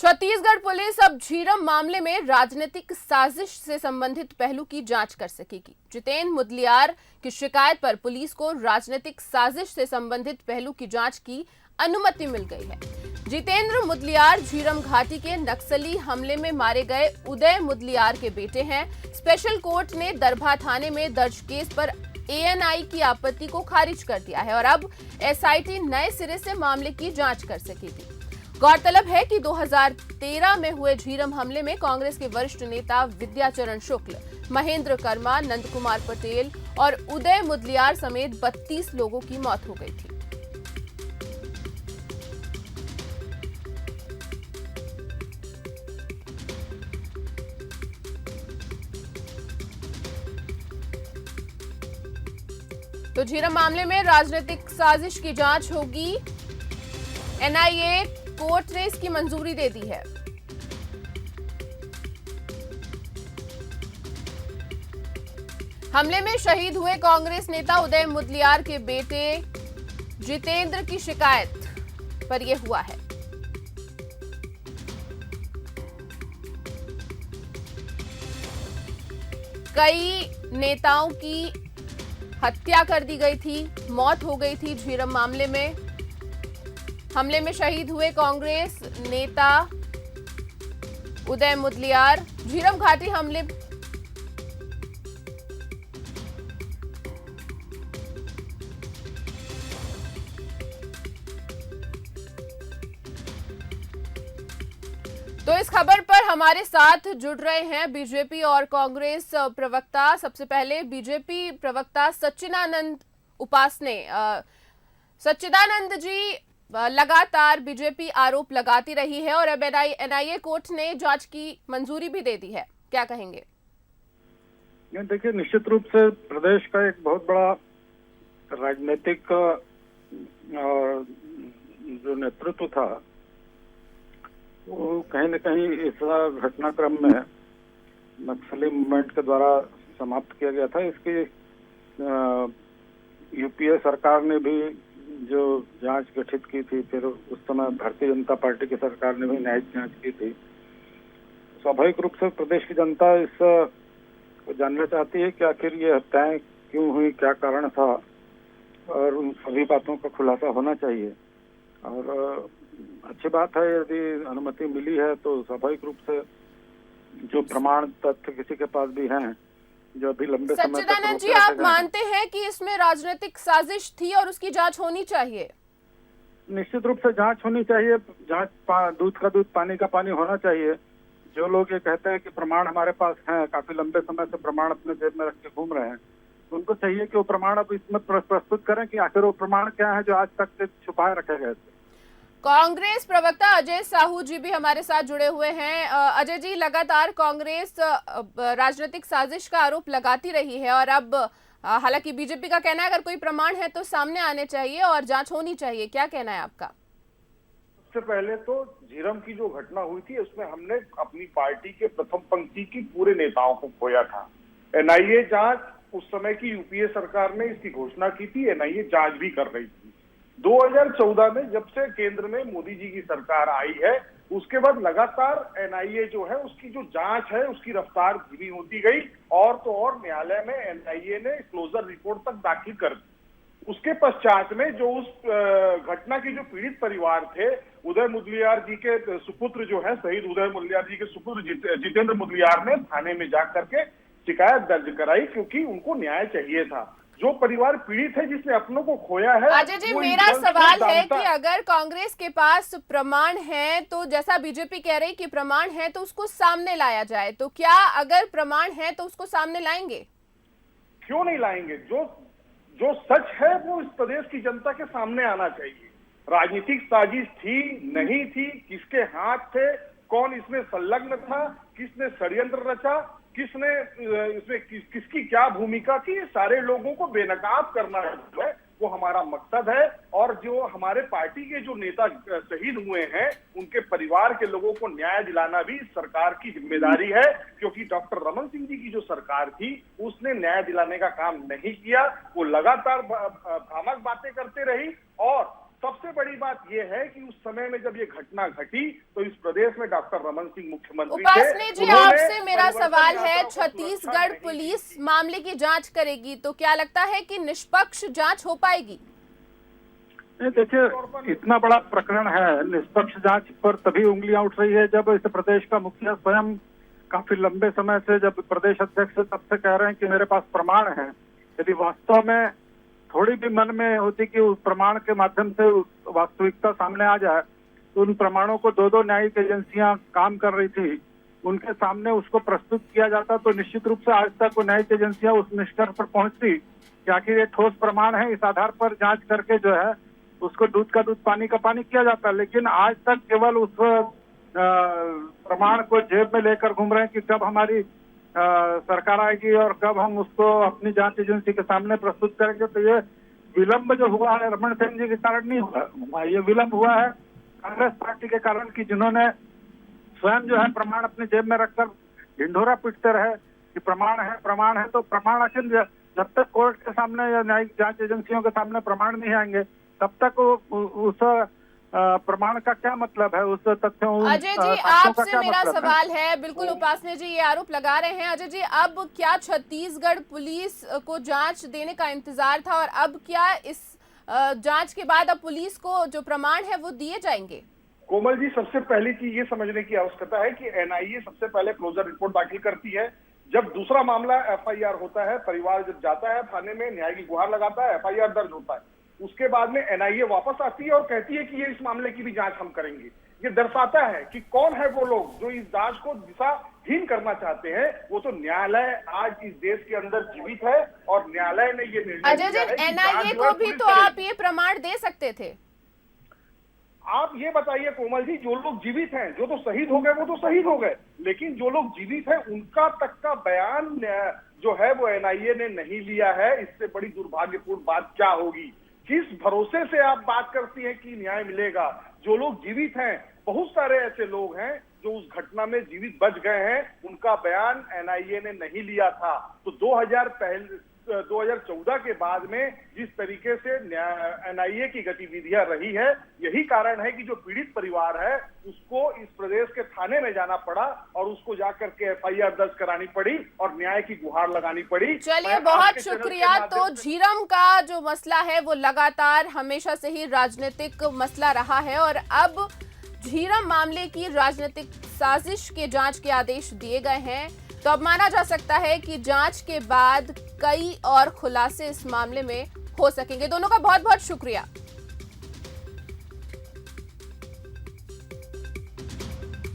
Chhattisgarh police अब झीरम मामले में राजनीतिक साजिश से संबंधित पहलू की जांच कर सकेगी। जितेंद्र मुदलियार की शिकायत पर पुलिस को राजनीतिक साजिश से संबंधित पहलू की जांच की अनुमति मिल गई है। जितेंद्र मुदलियार झीरम घाटी के नक्सली हमले में मारे गए उदय मुदलियार के बेटे हैं। स्पेशल कोर्ट ने दरभा थाने में दर्ज केस पर एएनआई की आपत्ति को खारिज कर दिया है और अब एसआईटी नए सिरे से मामले की जांच कर सकेगी। गौरतलब है कि 2013 में हुए झीरम हमले में कांग्रेस के वरिष्ठ नेता विद्याचरण शुक्ल, महेंद्र कर्मा, नंद कुमार पटेल और उदय मुदलियार समेत 32 लोगों की मौत हो गई थी। तो झीरम मामले में राजनीतिक साजिश की जांच होगी। एनआईए कोर्ट ने इसकी मंजूरी दे दी है। हमले में शहीद हुए कांग्रेस नेता उदय मुदलियार के बेटे जितेंद्र की शिकायत पर यह हुआ है। कई नेताओं की हत्या कर दी गई थी, मौत हो गई थी झीरम मामले में। हमले में शहीद हुए कांग्रेस नेता उदय मुदलियार। झीरम घाटी हमले तो इस खबर पर हमारे साथ जुड़ रहे हैं बीजेपी और कांग्रेस प्रवक्ता। सबसे पहले बीजेपी प्रवक्ता सच्चिदानंद उपासने। सच्चिदानंद जी, लगातार बीजेपी आरोप लगाती रही है और अब एनआईए कोर्ट ने जांच की मंजूरी भी दे दी है, क्या कहेंगे? देखिए, निश्चित रूप से प्रदेश का एक बहुत बड़ा राजनीतिक जो नेतृत्व था वो कहीं न कहीं इस घटनाक्रम में नक्सली मूवमेंट के द्वारा समाप्त किया गया था। इसकी यूपीए सरकार ने भी जो जांच गठित की थी, फिर उस समय भारतीय जनता पार्टी की सरकार ने भी न्यायिक जांच की थी। स्वाभाविक रूप से प्रदेश की जनता इस को जानना चाहती है कि आखिर ये हत्याएं क्यों हुई, क्या कारण था, और उन सभी बातों का खुलासा होना चाहिए। और अच्छी बात है, यदि अनुमति मिली है तो स्वाभाविक रूप से जो प्रमाण तथ्य किसी के पास भी हैं, जो अभी लंबे समय तक सच्चिदानंद जी, आप मानते हैं कि इसमें राजनीतिक साजिश थी और उसकी जांच होनी चाहिए? निश्चित रूप से जांच होनी चाहिए। जांच दूध का दूध पानी का पानी होना चाहिए। जो लोग ये कहते हैं कि प्रमाण हमारे पास हैं, काफी लंबे समय से प्रमाण अपने जेब में रख के घूम रहे हैं, उनको चाहिए कि वो प्रमाण अब इसमें प्रस्तुत करें कि आखिर वो प्रमाण क्या है जो आज तक छुपाए रखे गए थे। कांग्रेस प्रवक्ता अजय साहू जी भी हमारे साथ जुड़े हुए हैं। अजय जी, लगातार कांग्रेस राजनीतिक साजिश का आरोप लगाती रही है और अब हालांकि बीजेपी का कहना है अगर कोई प्रमाण है तो सामने आने चाहिए और जांच होनी चाहिए, क्या कहना है आपका? सबसे पहले तो झीरम की जो घटना हुई थी उसमें हमने अपनी पार्टी के प्रथम पंक्ति की पूरे नेताओं को खोया था। एनआईए जांच, उस समय की यूपीए सरकार ने इसकी घोषणा की थी, एनआईए जांच भी कर रही थी। 2014 में जब से केंद्र में मोदी जी की सरकार आई है, उसके बाद लगातार एनआईए जो है उसकी जो जांच है उसकी रफ्तार धीमी होती गई और तो और न्यायालय में एनआईए ने क्लोजर रिपोर्ट तक दाखिल कर दी। उसके पश्चात में जो उस घटना के जो पीड़ित परिवार थे, उदय मुदलियार जी के सुपुत्र जो है, शहीद उदय मुदलियार जी के सुपुत्र जितेंद्र मुदलियार ने थाने में जा करके शिकायत दर्ज कराई क्योंकि उनको न्याय चाहिए था। जो परिवार पीड़ित है, जिसने अपनों को खोया है। अजय जी, मेरा सवाल है कि अगर कांग्रेस के पास प्रमाण है तो जैसा बीजेपी कह रही कि प्रमाण है तो उसको सामने लाया जाए, तो क्या अगर प्रमाण है तो उसको सामने लाएंगे? क्यों नहीं लाएंगे? जो सच है वो इस प्रदेश की जनता के सामने आना चाहिए। राजनीतिक साजिश थी, नहीं थी, किसके हाथ थे, कौन इसमें संलग्न था, किसने षड्यंत्र रचा, किसने इसमें किसकी क्या भूमिका थी, सारे लोगों को बेनकाब करना है वो हमारा मकसद है। और जो हमारे पार्टी के जो नेता शहीद हुए हैं उनके परिवार के लोगों को न्याय दिलाना भी सरकार की जिम्मेदारी है, क्योंकि डॉक्टर रमन सिंह जी की जो सरकार थी उसने न्याय दिलाने का काम नहीं किया। वो लगातार भ्रामक बातें करते रही और सबसे बड़ी बात यह है कि उस समय में जब ये घटना घटी तो इस प्रदेश में डॉक्टर रमन सिंह मुख्यमंत्री थे। उपासने जी, आपसे मेरा सवाल है, छत्तीसगढ़ पुलिस मामले की जांच करेगी तो क्या लगता है कि निष्पक्ष जांच हो पाएगी? देखिए, इतना बड़ा प्रकरण है, निष्पक्ष जांच पर तभी उंगलियां उठ रही है जब इस प्रदेश का मुखिया स्वयं काफी लंबे समय से, जब प्रदेश अध्यक्ष तब से कह रहे हैं कि मेरे पास प्रमाण है। यदि वास्तव में थोड़ी भी मन में होती कि उस प्रमाण के माध्यम से वास्तविकता सामने आ जाए, तो उन प्रमाणों को दो न्यायिक एजेंसियां काम कर रही थी, उनके सामने उसको प्रस्तुत किया जाता तो निश्चित रूप से आज तक वो न्यायिक एजेंसियां उस निष्कर्ष पर पहुंचती कि आखिर ये ठोस प्रमाण है, इस आधार पर जांच करके जो है उसको दूध का दूध पानी का पानी किया जाता है। लेकिन आज तक केवल उस प्रमाण को जेब में लेकर घूम रहे हैं कि कब हमारी सरकार आएगी और कब हम उसको अपनी जांच एजेंसी के सामने प्रस्तुत करेंगे। तो ये विलंब जो हुआ है रमन सिंह जी के कारण नहीं हुआ, ये विलंब हुआ है कांग्रेस पार्टी के कारण कि जिन्होंने स्वयं जो है प्रमाण अपनी जेब में रखकर ढिंढोरा पीटते रहे कि प्रमाण है। तो प्रमाण आखिर जब तक कोर्ट के सामने या न्यायिक जांच एजेंसियों के सामने प्रमाण नहीं आएंगे तब तक उस प्रमाण का क्या मतलब है, उस तथ्यों। अजय जी, आपसे मेरा सवाल है, बिल्कुल उपासने जी ये आरोप लगा रहे हैं। अजय जी, अब क्या छत्तीसगढ़ पुलिस को जांच देने का इंतजार था और अब क्या इस जांच के बाद अब पुलिस को जो प्रमाण है वो दिए जाएंगे? कोमल जी, सबसे पहली चीज ये समझने की आवश्यकता है कि एनआईए सबसे पहले क्लोजर रिपोर्ट दाखिल करती है। जब दूसरा मामला एफआईआर होता है, परिवार जब जाता है थाने में, न्याय की गुहार लगाता है, एफआईआर दर्ज होता है, उसके बाद में एनआईए वापस आती है और कहती है कि ये इस मामले की भी जांच हम करेंगे। ये दर्शाता है कि कौन है वो लोग जो इस जांच को दिशाहीन करना चाहते हैं। वो तो न्यायालय आज इस देश के अंदर जीवित है और न्यायालय ने ये निर्णय अजय जी, एनआईए को भी तो आप ये प्रमाण दे सकते थे। आप ये बताइए कोमल जी, जो लोग जीवित हैं, जो तो शहीद हो गए वो तो शहीद हो गए, लेकिन जो लोग जीवित हैं उनका तक का बयान जो है वो एनआईए ने नहीं लिया है। इससे बड़ी दुर्भाग्यपूर्ण बात क्या होगी? किस भरोसे से आप बात करती हैं कि न्याय मिलेगा? जो लोग जीवित हैं, बहुत सारे ऐसे लोग हैं जो उस घटना में जीवित बच गए हैं, उनका बयान एनआईए ने नहीं लिया था। तो 2014 के बाद में जिस तरीके से एनआईए की गतिविधियां रही है, यही कारण है कि जो पीड़ित परिवार है उसको इस प्रदेश के थाने में जाना पड़ा और उसको जाकर के एफआईआर दर्ज करानी पड़ी और न्याय की गुहार लगानी पड़ी। चलिए, बहुत शुक्रिया। तो झीरम का जो मसला है वो लगातार हमेशा से ही राजनीतिक मसला रहा है और अब झीरम मामले की राजनीतिक साजिश के जांच के आदेश दिए गए हैं। तो अब माना जा सकता है कि जांच के बाद कई और खुलासे इस मामले में हो सकेंगे। दोनों का बहुत बहुत शुक्रिया।